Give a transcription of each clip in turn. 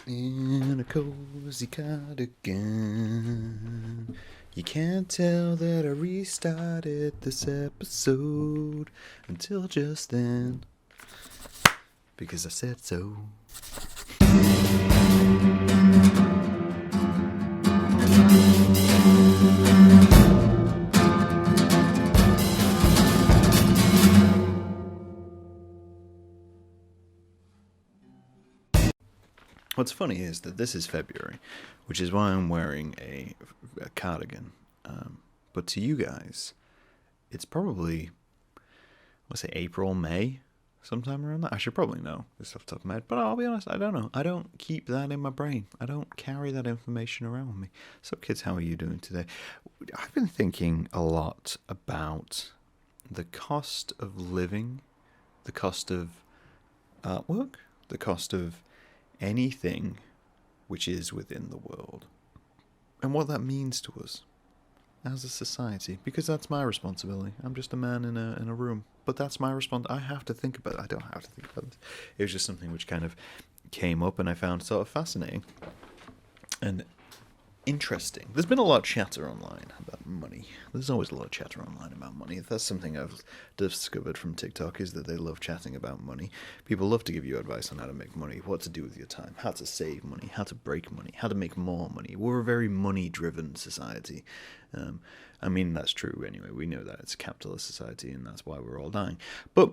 In a cozy cardigan. You can't tell that I restarted this episode until just then. Because I said so. What's funny is that this is February, which is why I'm wearing a cardigan. But to you guys, it's probably, let's say, April, May, sometime around that. I should probably know this off the top of my head, but I'll be honest, I don't know. I don't keep that in my brain. I don't carry that information around with me. So, kids, how are you doing today? I've been thinking a lot about the cost of living, the cost of artwork, the cost of anything which is within the world, and what that means to us as a society, because that's my responsibility. I'm just a man in a room, but that's my response. I have to think about it. I don't have to think about this. It was just something which kind of came up and I found sort of fascinating and interesting. There's been a lot of chatter online about money. There's always a lot of chatter online about money. That's something I've discovered from TikTok, is that they love chatting about money. People love to give you advice on how to make money, what to do with your time, how to save money, how to break money, how to make more money. We're a very money-driven society. I mean, that's true anyway. We know that it's a capitalist society, and that's why we're all dying. But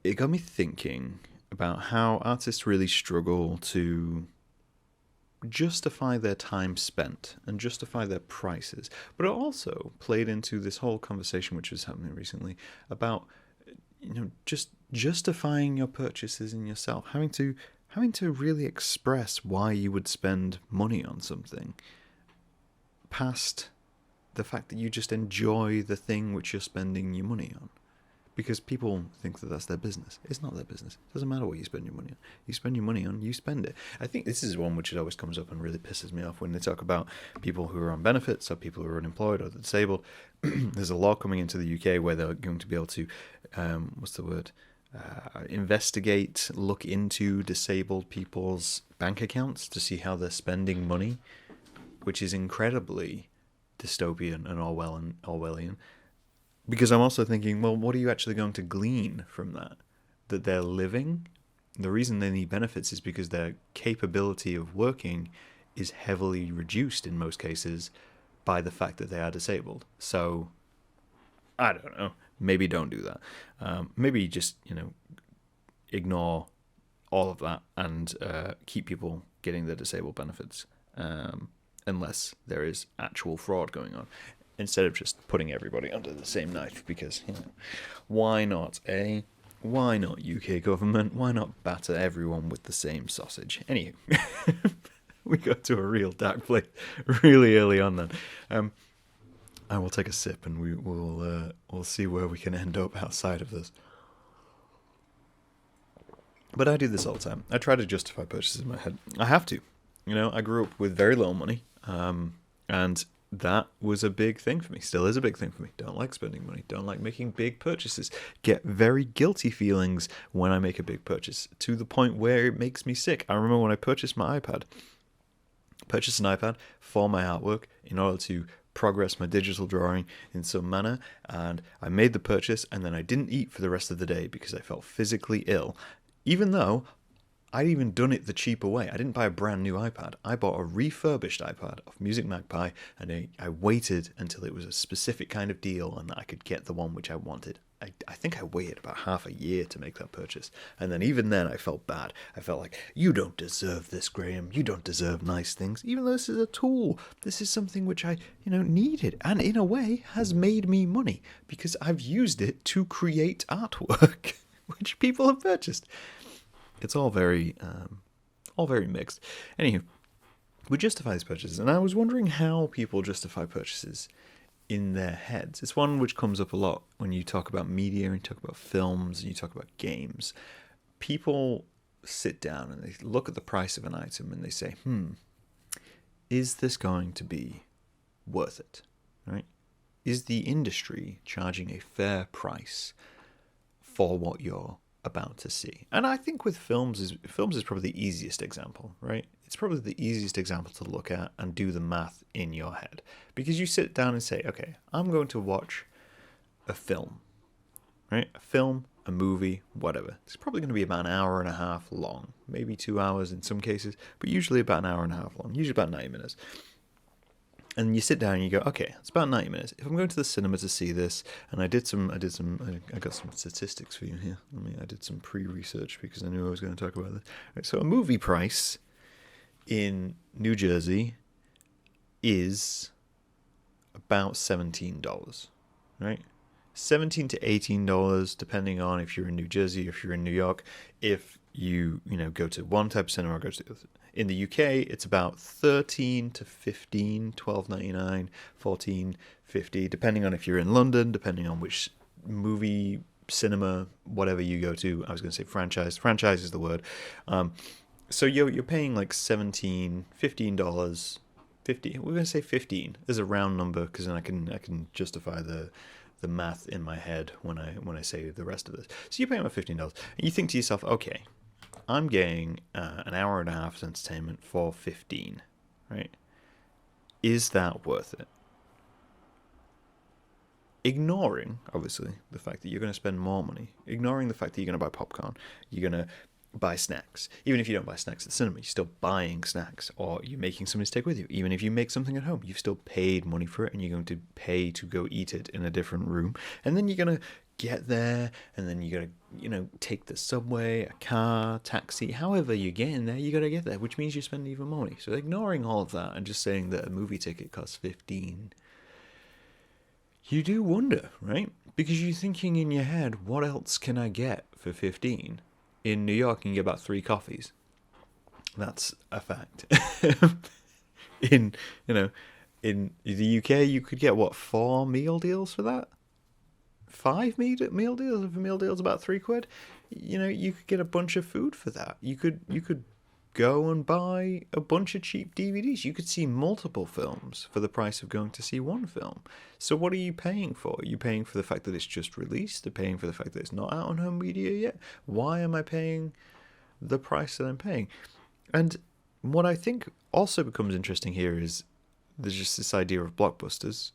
it got me thinking about how artists really struggle to justify their time spent and justify their prices. But it also played into this whole conversation which was happening recently about, just justifying your purchases in yourself, having to really express why you would spend money on something past the fact that you just enjoy the thing which you're spending your money on. Because people think that that's their business. It's not their business. It doesn't matter what you spend your money on. You spend your money on, you spend it. I think this is one which always comes up and really pisses me off when they talk about people who are on benefits or people who are unemployed or disabled. There's a law coming into the UK where they're going to be able to, investigate, look into disabled people's bank accounts to see how they're spending money, which is incredibly dystopian and Orwellian. Because I'm also thinking, well, what are you actually going to glean from that? That they're living? The reason they need benefits is because their capability of working is heavily reduced in most cases by the fact that they are disabled. So, I don't know. Maybe don't do that. Maybe just, ignore all of that and keep people getting their disabled benefits, unless there is actual fraud going on. Instead of just putting everybody under the same knife, because, why not, eh? Why not, UK government? Why not batter everyone with the same sausage? Anywho, we got to a real dark place really early on then. I will take a sip and we'll see where we can end up outside of this. But I do this all the time. I try to justify purchases in my head. I have to. I grew up with very little money, and that was a big thing for me. Still is a big thing for me. Don't like spending money. Don't like making big purchases. Get very guilty feelings when I make a big purchase, to the point where it makes me sick. I remember when I purchased my iPad. Purchased an iPad for my artwork in order to progress my digital drawing in some manner, and I made the purchase, and then I didn't eat for the rest of the day because I felt physically ill, even though I'd even done it the cheaper way. I didn't buy a brand new iPad. I bought a refurbished iPad off Music Magpie, and I waited until it was a specific kind of deal and that I could get the one which I wanted. I think I waited about half a year to make that purchase. And then even then I felt bad. I felt like, you don't deserve this, Graham. You don't deserve nice things. Even though this is a tool. This is something which I, needed. And in a way has made me money, because I've used it to create artwork, which people have purchased. It's all very mixed. Anywho, we justify these purchases, and I was wondering how people justify purchases in their heads. It's one which comes up a lot when you talk about media and you talk about films and you talk about games. People sit down and they look at the price of an item and they say, is this going to be worth it? Right? Is the industry charging a fair price for what you're about to see. And I think with films is probably the easiest example, right? It's probably the easiest example to look at and do the math in your head, because you sit down and say, okay, I'm going to watch a film, right? A film, a movie, whatever. It's probably going to be about an hour and a half long, maybe 2 hours in some cases, but usually about an hour and a half long, usually about 90 minutes. And you sit down and you go, okay, it's about 90 minutes. If I'm going to the cinema to see this, and I got some statistics for you here. I did some pre-research because I knew I was going to talk about this. Right, so a movie price in New Jersey is about $17, right? $17 to $18, depending on if you're in New Jersey, if you're in New York, if you go to one type of cinema or go to the other. In the UK, it's about 13 to 15, $12.99, 14, 50, depending on if you're in London, depending on which movie, cinema, whatever you go to. I was going to say franchise. Franchise is the word. So you're paying like $17, $15, 50. We're going to say 15 as a round number, because then I can justify the math in my head when I say the rest of this. So you're paying about $15, and you think to yourself, okay, I'm getting an hour and a half of entertainment for 15, right? Is that worth it? Ignoring, obviously, the fact that you're going to spend more money, ignoring the fact that you're going to buy popcorn, you're going to buy snacks. Even if you don't buy snacks at the cinema, you're still buying snacks, or you're making something to take with you. Even if you make something at home, you've still paid money for it, and you're going to pay to go eat it in a different room. And then you're going to get there, and then you got to take the subway, a car, taxi, however you get in there, you got to get there, which means you spend even more money. So ignoring all of that and just saying that a movie ticket costs 15, you do wonder, right? Because you're thinking in your head, what else can I get for 15? In New York, you can get about 3 coffees. That's a fact. in the UK, you could get 4 meal deals for that? 5 meal deals. If a meal deal's about £3, you could get a bunch of food for that. You could go and buy a bunch of cheap DVDs. You could see multiple films for the price of going to see one film. So what are you paying for? Are you paying for the fact that it's just released? Are you paying for the fact that it's not out on home media yet? Why am I paying the price that I'm paying? And what I think also becomes interesting here is there's just this idea of blockbusters.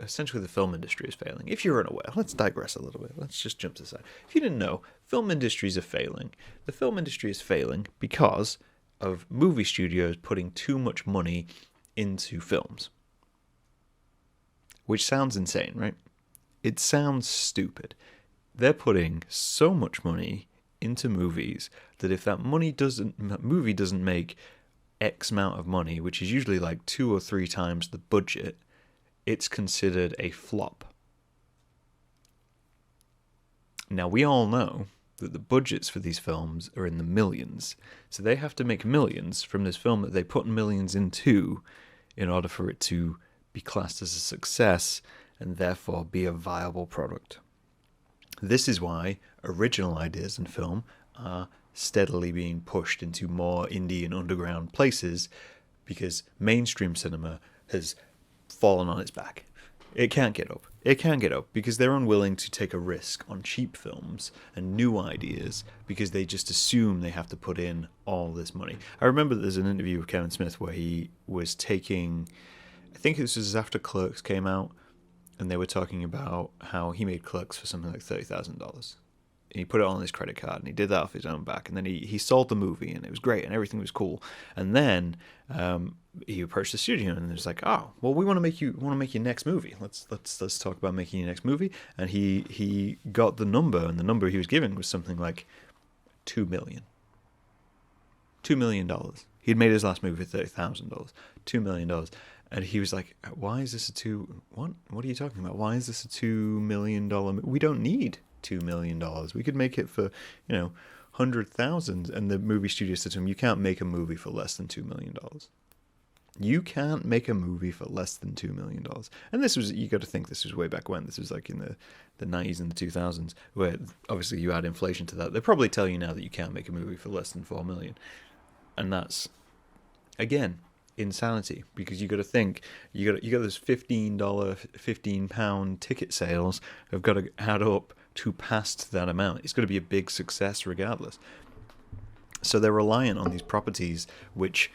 Essentially the film industry is failing. If you're unaware, let's digress a little bit. Let's just jump to the side. If you didn't know, film industries are failing. The film industry is failing because of movie studios putting too much money into films. Which sounds insane, right? It sounds stupid. They're putting so much money into movies that if that movie doesn't make X amount of money, which is usually like 2 or 3 times the budget, it's considered a flop. Now, we all know that the budgets for these films are in the millions. So they have to make millions from this film that they put millions into in order for it to be classed as a success and therefore be a viable product. This is why original ideas in film are steadily being pushed into more indie and underground places, because mainstream cinema has fallen on its back. It can't get up. It can't get up because they're unwilling to take a risk on cheap films and new ideas, because they just assume they have to put in all this money. I remember there's an interview with Kevin Smith where he was taking, I think this was after Clerks came out, and they were talking about how he made Clerks for something like $30,000. And he put it on his credit card, and he did that off his own back. And then he sold the movie, and it was great, and everything was cool. And then he approached the studio, and it was like, "Oh, well, we want to make your next movie. Let's talk about making your next movie." And he got the number, and the number he was given was something like $2 million. $2 million. He'd made his last movie for $30,000. $2 million. And he was like, "Why is this what are you talking about? Why is this a $2 million? We don't need $2 million. We could make it for, 100,000. And the movie studio said to him, "You can't make a movie for less than $2 million. You can't make a movie for less than $2 million. And this was, you got to think, this was way back when. This was like in the 90s and the 2000s, where obviously you add inflation to that. They probably tell you now that you can't make a movie for less than $4 million. And that's, again, insanity, because you got to think, you got those £15, £15 ticket sales have got to add up to past that amount. It's got to be a big success regardless. So they're reliant on these properties which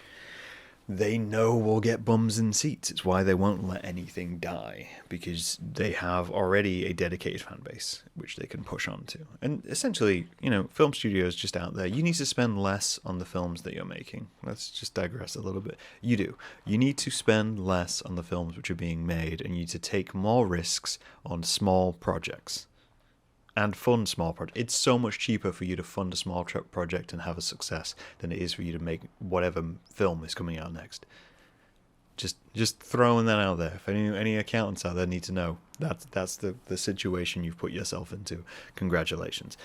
they know will get bums in seats. It's why they won't let anything die, because they have already a dedicated fan base which they can push on to. And essentially, film studios just out there, you need to spend less on the films that you're making. Let's just digress a little bit. You do. You need to spend less on the films which are being made, and you need to take more risks on small projects. And fund small projects. It's so much cheaper for you to fund a small project and have a success than it is for you to make whatever film is coming out next. Just throwing that out there. If any accountants out there need to know, that's the situation you've put yourself into. Congratulations.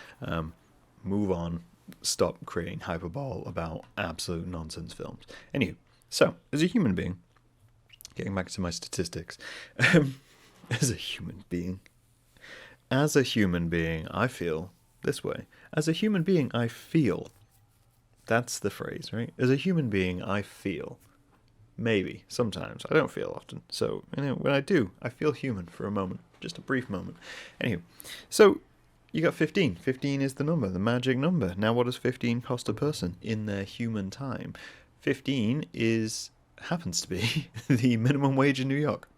Move on. Stop creating hyperbole about absolute nonsense films. Anyway, so as a human being, getting back to my statistics, as a human being, I feel this way. As a human being, I feel. That's the phrase, right? As a human being, I feel. Maybe. Sometimes. I don't feel often. So, when I do, I feel human for a moment. Just a brief moment. Anywho, so you got 15. 15 is the number, the magic number. Now, what does 15 cost a person in their human time? 15 happens to be the minimum wage in New York,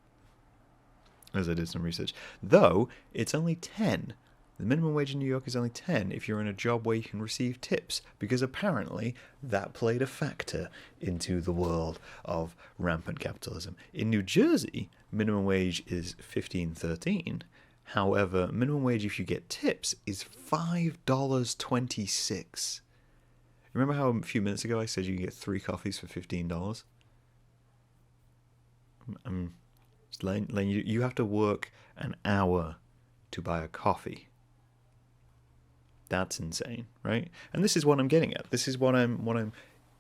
as I did some research. Though, it's only 10. The minimum wage in New York is only 10 if you're in a job where you can receive tips, because apparently that played a factor into the world of rampant capitalism. In New Jersey, minimum wage is $15.13. However, minimum wage if you get tips is $5.26. Remember how a few minutes ago I said you can get 3 coffees for $15? You have to work an hour to buy a coffee. That's insane, right? And this is what I'm getting at. This is what I'm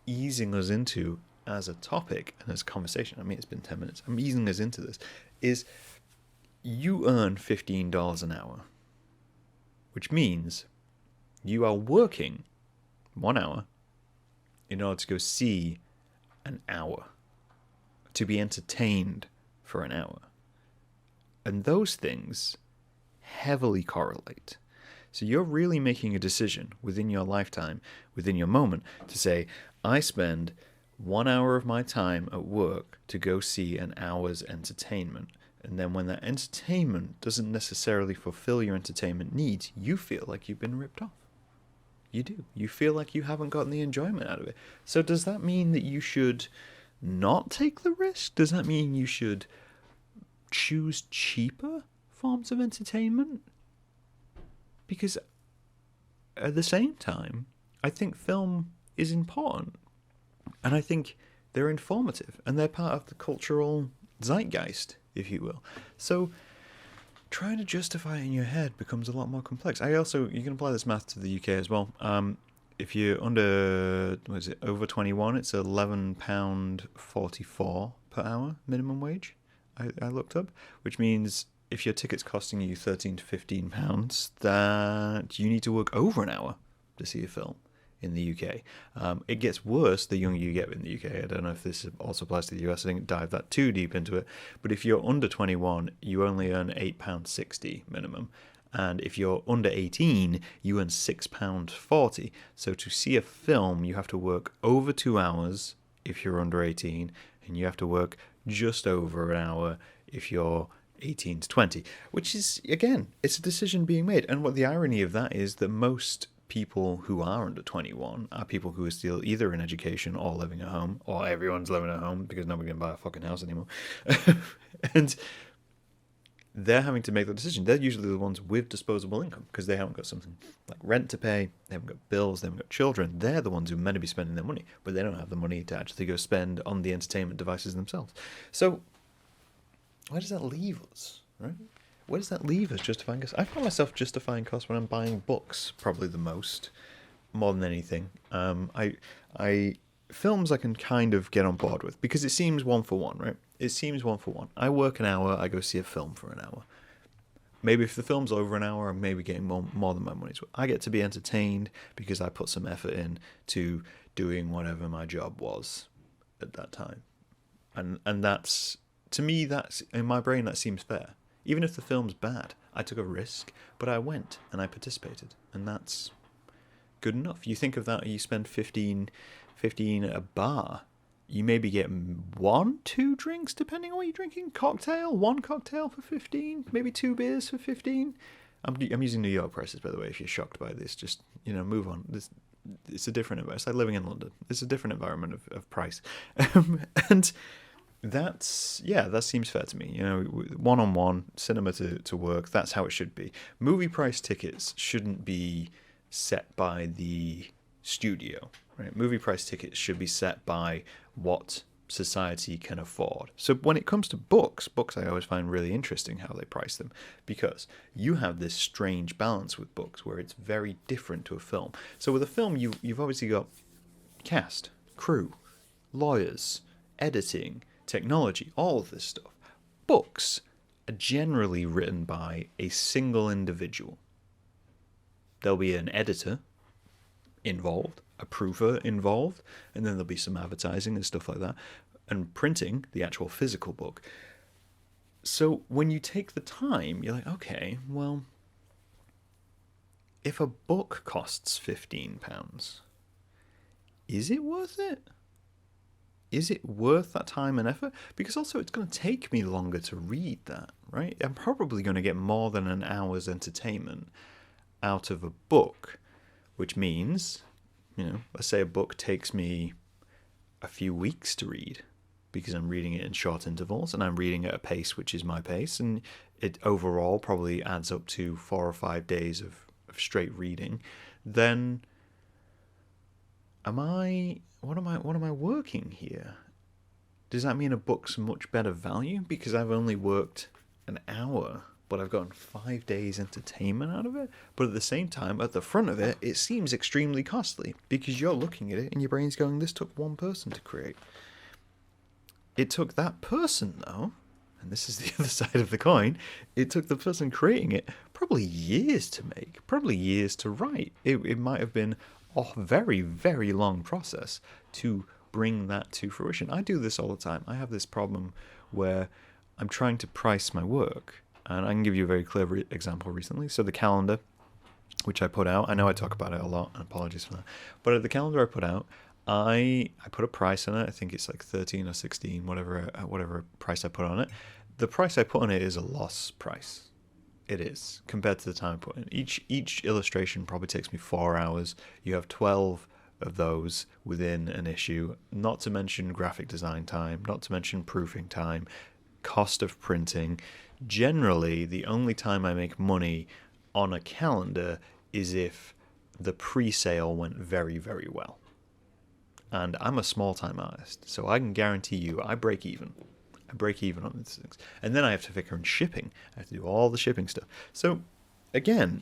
easing us into as a topic and as a conversation. I mean, it's been 10 minutes. I'm easing us into this. Is you earn $15 an hour, which means you are working 1 hour in order to go see an hour, to be entertained for an hour. And those things heavily correlate. So you're really making a decision within your lifetime, within your moment, to say, I spend 1 hour of my time at work to go see an hour's entertainment. And then when that entertainment doesn't necessarily fulfill your entertainment needs, you feel like you've been ripped off. You do. You feel like you haven't gotten the enjoyment out of it. So does that mean that you should not take the risk? Does that mean you should choose cheaper forms of entertainment? Because at the same time, I think film is important. And I think they're informative. And they're part of the cultural zeitgeist, if you will. So trying to justify it in your head becomes a lot more complex. You can apply this math to the UK as well. If you're over 21, it's £11.44 per hour minimum wage, I looked up, which means if your ticket's costing you £13 to £15, that you need to work over an hour to see a film in the UK. It gets worse the younger you get in the UK. I don't know if this also applies to the US. I didn't dive that too deep into it. But if you're under 21, you only earn £8.60 minimum. And if you're under 18, you earn £6.40. So to see a film, you have to work over 2 hours if you're under 18, and you have to work just over an hour if you're 18 to 20, which is, again, it's a decision being made. And what the irony of that is that most people who are under 21 are people who are still either in education or living at home, or everyone's living at home because nobody can buy a fucking house anymore. And they're having to make the decision. They're usually the ones with disposable income because they haven't got something like rent to pay, they haven't got bills, they haven't got children. They're the ones who are meant to be spending their money, but they don't have the money to actually go spend on the entertainment devices themselves. So where does that leave us, right? Where does that leave us justifying costs? I find myself justifying costs when I'm buying books, probably the most, more than anything. Films I can kind of get on board with because it seems one for one, right? It seems one for one. I work an hour, I go see a film for an hour. Maybe if the film's over an hour, I'm maybe getting more than my money's worth. I get to be entertained because I put some effort in to doing whatever my job was at that time. And that's, to me, that's, in my brain, that seems fair. Even if the film's bad, I took a risk, but I went and I participated, and that's good enough. You think of that, you spend 15 at a bar, you maybe get 1-2 drinks depending on what you're drinking. One cocktail for 15, maybe 2 beers for 15. I'm using New York prices, by the way. If you're shocked by this, just move on. It's a different environment. It's like living in London. It's a different environment of price, and that seems fair to me. One-on-one cinema to work. That's how it should be. Movie price tickets shouldn't be set by the studio, right? Movie price tickets should be set by what society can afford. So when it comes to books I always find really interesting how they price them, because you have this strange balance with books where it's very different to a film. So with a film, you've obviously got cast, crew, lawyers, editing, technology, all of this stuff. Books are generally written by a single individual. There'll be an editor involved, a proofer involved, and then there'll be some advertising and stuff like that, and printing the actual physical book. So when you take the time, you're like, okay, well, if a book costs £15, is it worth it? Is it worth that time and effort? Because also it's going to take me longer to read that, right? I'm probably going to get more than an hour's entertainment out of a book, which means, let's say a book takes me a few weeks to read because I'm reading it in short intervals and I'm reading at a pace which is my pace, and it overall probably adds up to 4 or 5 days of straight reading. Then what am I working here? Does that mean a book's much better value because I've only worked an hour, but I've gotten 5 days entertainment out of it? But at the same time, at the front of it seems extremely costly because you're looking at it and your brain's going, this took one person to create. It took that person, though, and this is the other side of the coin, it took the person creating it probably years to make, probably years to write. It might have been a very, very long process to bring that to fruition. I do this all the time. I have this problem where I'm trying to price my work. And I can give you a very clear example recently. So the calendar, which I put out, I know I talk about it a lot, and apologies for that. But at the calendar I put out, I put a price on it. I think it's like 13 or 16, whatever price I put on it. The price I put on it is a loss price. It is, compared to the time I put in. Each illustration probably takes me 4 hours. You have 12 of those within an issue, not to mention graphic design time, not to mention proofing time, cost of printing. Generally, the only time I make money on a calendar is if the pre-sale went very, very well. And I'm a small-time artist, so I can guarantee you I break even. I break even on these things. And then I have to figure in shipping. I have to do all the shipping stuff. So, again,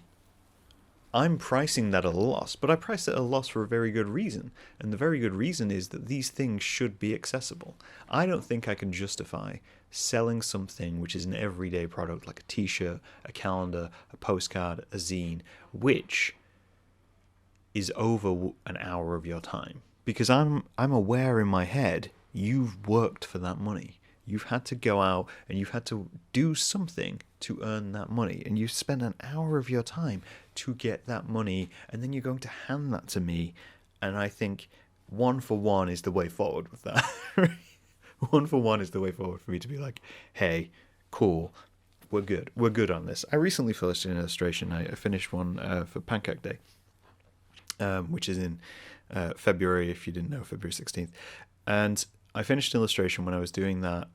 I'm pricing that at a loss, but I price it at a loss for a very good reason. And the very good reason is that these things should be accessible. I don't think I can justify selling something which is an everyday product like a t-shirt, a calendar, a postcard, a zine, which is over an hour of your time. Because I'm aware in my head you've worked for that money. You've had to go out and you've had to do something to earn that money. And you spend an hour of your time to get that money, and then you're going to hand that to me. And I think 1 for 1 is the way forward with that. 1 for 1 is the way forward for me to be like, hey, cool, we're good. We're good on this. I recently finished an illustration. I finished one for Pancake Day, which is in February, if you didn't know, February 16th. And I finished an illustration when I was doing that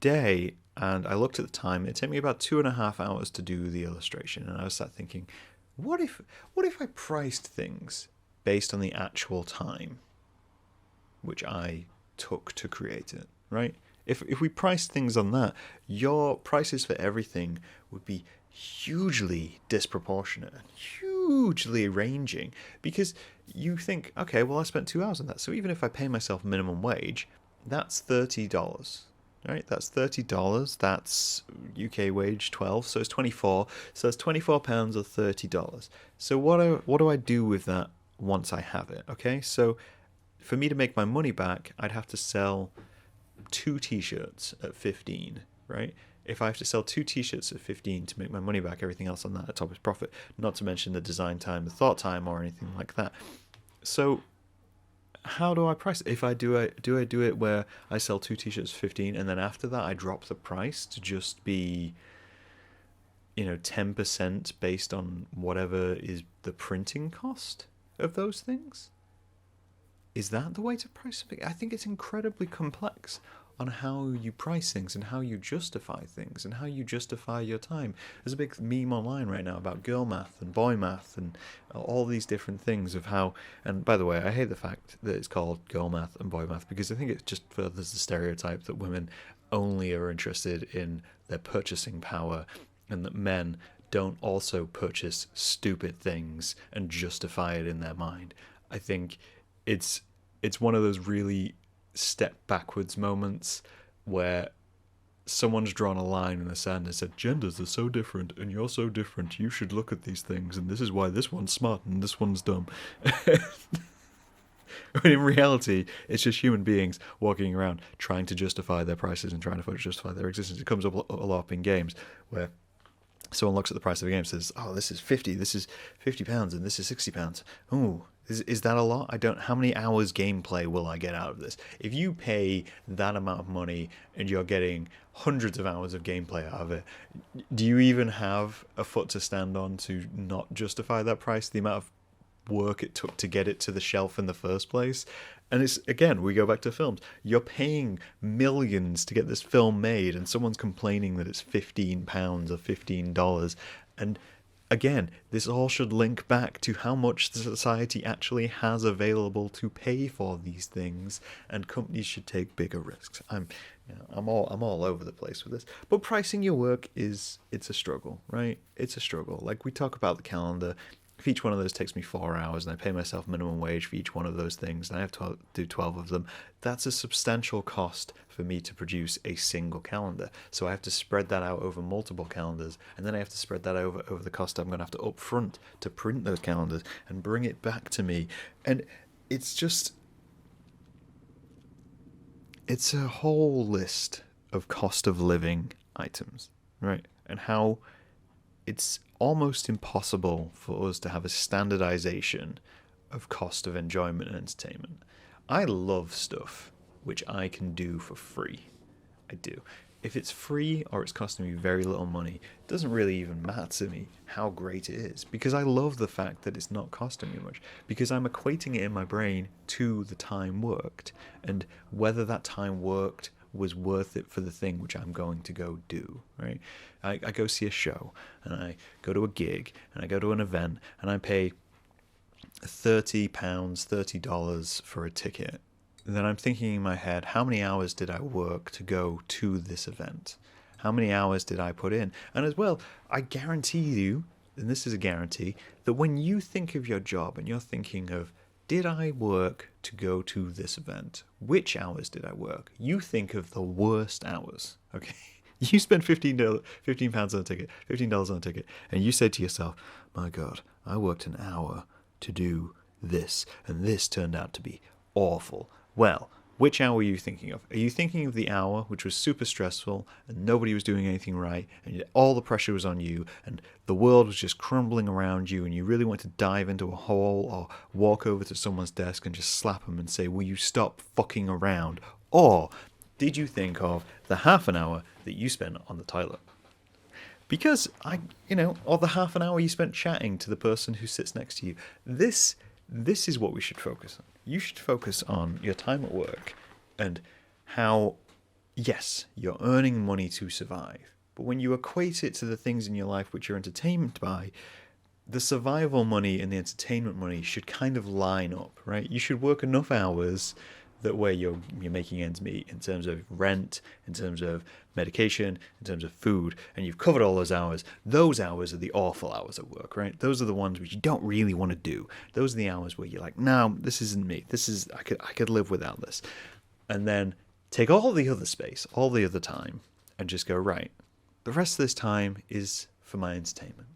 day, and I looked at the time. It took me about 2.5 hours to do the illustration, and I was sat thinking, what if I priced things based on the actual time which I took to create it, right? If we priced things on that, your prices for everything would be hugely disproportionate, hugely ranging, because you think, okay, well, I spent 2 hours on that, so even if I pay myself minimum wage, that's $30, right? That's $30. That's UK wage 12, so it's 24. So that's £24 or $30. So what do I do with that once I have it? Okay, so for me to make my money back, I'd have to sell 2 t-shirts at 15, right? If I have to sell 2 t-shirts at 15 to make my money back, everything else on that at top is profit. Not to mention the design time, the thought time, or anything like that. So how do I price it? If I do it where I sell 2 t-shirts for 15, and then after that I drop the price to just be 10% based on whatever is the printing cost of those things? Is that the way to price something? I think it's incredibly complex on how you price things and how you justify things and how you justify your time. There's a big meme online right now about girl math and boy math and all these different things of how, and by the way, I hate the fact that it's called girl math and boy math, because I think it just furthers the stereotype that women only are interested in their purchasing power and that men don't also purchase stupid things and justify it in their mind. I think it's one of those really step backwards moments where someone's drawn a line in the sand and said, genders are so different and you're so different, you should look at these things, and this is why this one's smart and this one's dumb. When in reality, it's just human beings walking around trying to justify their prices and trying to justify their existence. It comes up a lot in games where someone looks at the price of a game and says, oh, this is £50, and this is £60. Oh, is that a lot? How many hours gameplay will I get out of this? If you pay that amount of money and you're getting hundreds of hours of gameplay out of it, do you even have a foot to stand on to not justify that price? The amount of work it took to get it to the shelf in the first place. And it's, again, we go back to films. You're paying millions to get this film made, and someone's complaining that it's £15 or $15. And again, this all should link back to how much the society actually has available to pay for these things, and companies should take bigger risks. I'm all over the place with this. But pricing your work it's a struggle, right? It's a struggle. Like we talk about the calendar. If each one of those takes me 4 hours and I pay myself minimum wage for each one of those things, and I have to do 12 of them, that's a substantial cost for me to produce a single calendar. So I have to spread that out over multiple calendars, and then I have to spread that over the cost I'm going to have to upfront to print those calendars and bring it back to me. And it's a whole list of cost of living items, right? And how it's almost impossible for us to have a standardization of cost of enjoyment and entertainment. I love stuff which I can do for free. I do. If it's free or it's costing me very little money, it doesn't really even matter to me how great it is, because I love the fact that it's not costing me much, because I'm equating it in my brain to the time worked and whether that time worked was worth it for the thing which I'm going to go do, right? I go see a show, and I go to a gig, and I go to an event, and I pay $30 for a ticket. And then I'm thinking in my head, how many hours did I work to go to this event? How many hours did I put in? And as well, I guarantee you, and this is a guarantee, that when you think of your job and you're thinking of, did I work to go to this event? Which hours did I work? You think of the worst hours, okay? You spend £15 on a ticket, $15 on a ticket, and you say to yourself, my God, I worked an hour to do this, and this turned out to be awful. Well, which hour are you thinking of? Are you thinking of the hour which was super stressful and nobody was doing anything right and all the pressure was on you and the world was just crumbling around you and you really want to dive into a hole or walk over to someone's desk and just slap them and say, will you stop fucking around? Or did you think of the half an hour that you spent on the toilet? Because or the half an hour you spent chatting to the person who sits next to you. This is what we should focus on. You should focus on your time at work and how, yes, you're earning money to survive. But when you equate it to the things in your life which you're entertained by, the survival money and the entertainment money should kind of line up, right? You should work enough hours that way you're making ends meet in terms of rent, in terms of medication, in terms of food, and you've covered all those hours. Those hours are the awful hours at work, right? Those are the ones which you don't really want to do. Those are the hours where you're like, no, this isn't me. I could live without this. And then take all the other space, all the other time, and just go, right, the rest of this time is for my entertainment.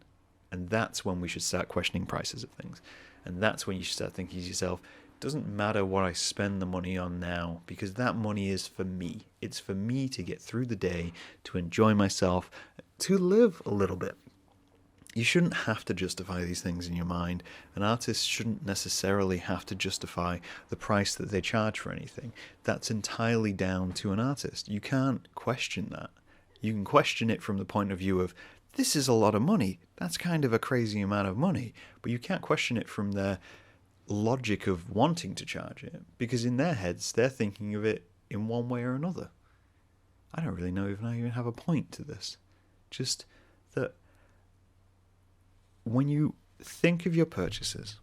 And that's when we should start questioning prices of things. And that's when you should start thinking to yourself, doesn't matter what I spend the money on now, because that money is for me. It's for me to get through the day, to enjoy myself, to live a little bit. You shouldn't have to justify these things in your mind. An artist shouldn't necessarily have to justify the price that they charge for anything. That's entirely down to an artist. You can't question that. You can question it from the point of view of, this is a lot of money. That's kind of a crazy amount of money. But you can't question it from their logic of wanting to charge it, because in their heads, they're thinking of it in one way or another. I don't really know if I even have a point to this. Just that when you think of your purchases,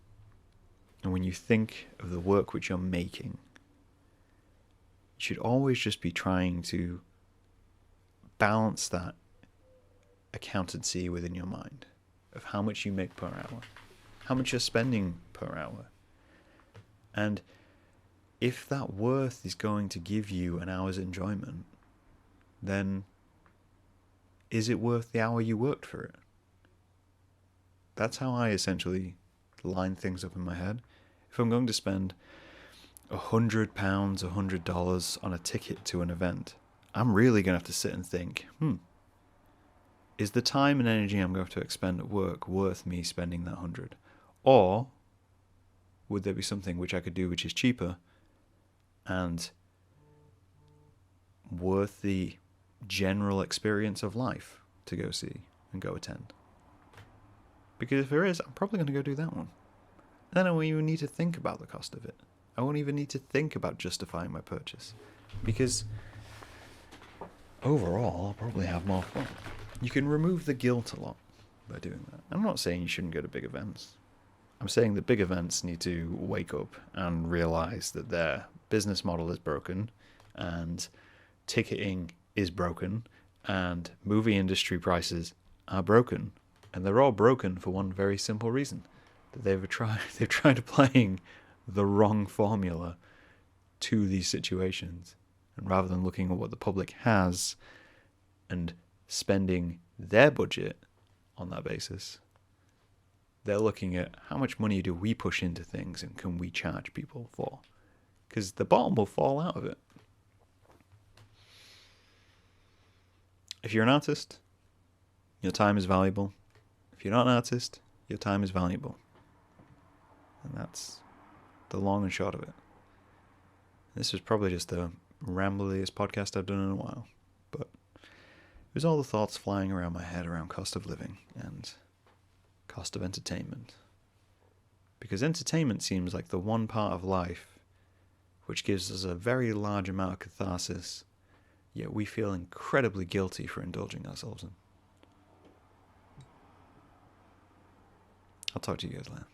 and when you think of the work which you're making, you should always just be trying to balance that accountancy within your mind of how much you make per hour, how much you're spending per hour. And if that worth is going to give you an hour's enjoyment, then is it worth the hour you worked for it? That's how I essentially line things up in my head. If I'm going to spend £100, $100 on a ticket to an event, I'm really going to have to sit and think, is the time and energy I'm going to expend at work worth me spending that 100? Or would there be something which I could do which is cheaper and worth the general experience of life to go see and go attend? Because if there is, I'm probably going to go do that one. Then I won't even need to think about the cost of it. I won't even need to think about justifying my purchase. Because overall, I'll probably have more fun. You can remove the guilt a lot by doing that. I'm not saying you shouldn't go to big events. I'm saying that big events need to wake up and realize that their business model is broken, and ticketing is broken, and movie industry prices are broken. And they're all broken for one very simple reason, that they've tried applying the wrong formula to these situations. And rather than looking at what the public has and spending their budget on that basis, they're looking at how much money do we push into things and can we charge people for? Because the bottom will fall out of it. If you're an artist, your time is valuable. If you're not an artist, your time is valuable. And that's the long and short of it. This was probably just the rambliest podcast I've done in a while. But it was all the thoughts flying around my head around cost of living and cost of entertainment. Because entertainment seems like the one part of life which gives us a very large amount of catharsis, yet we feel incredibly guilty for indulging ourselves in. I'll talk to you guys later.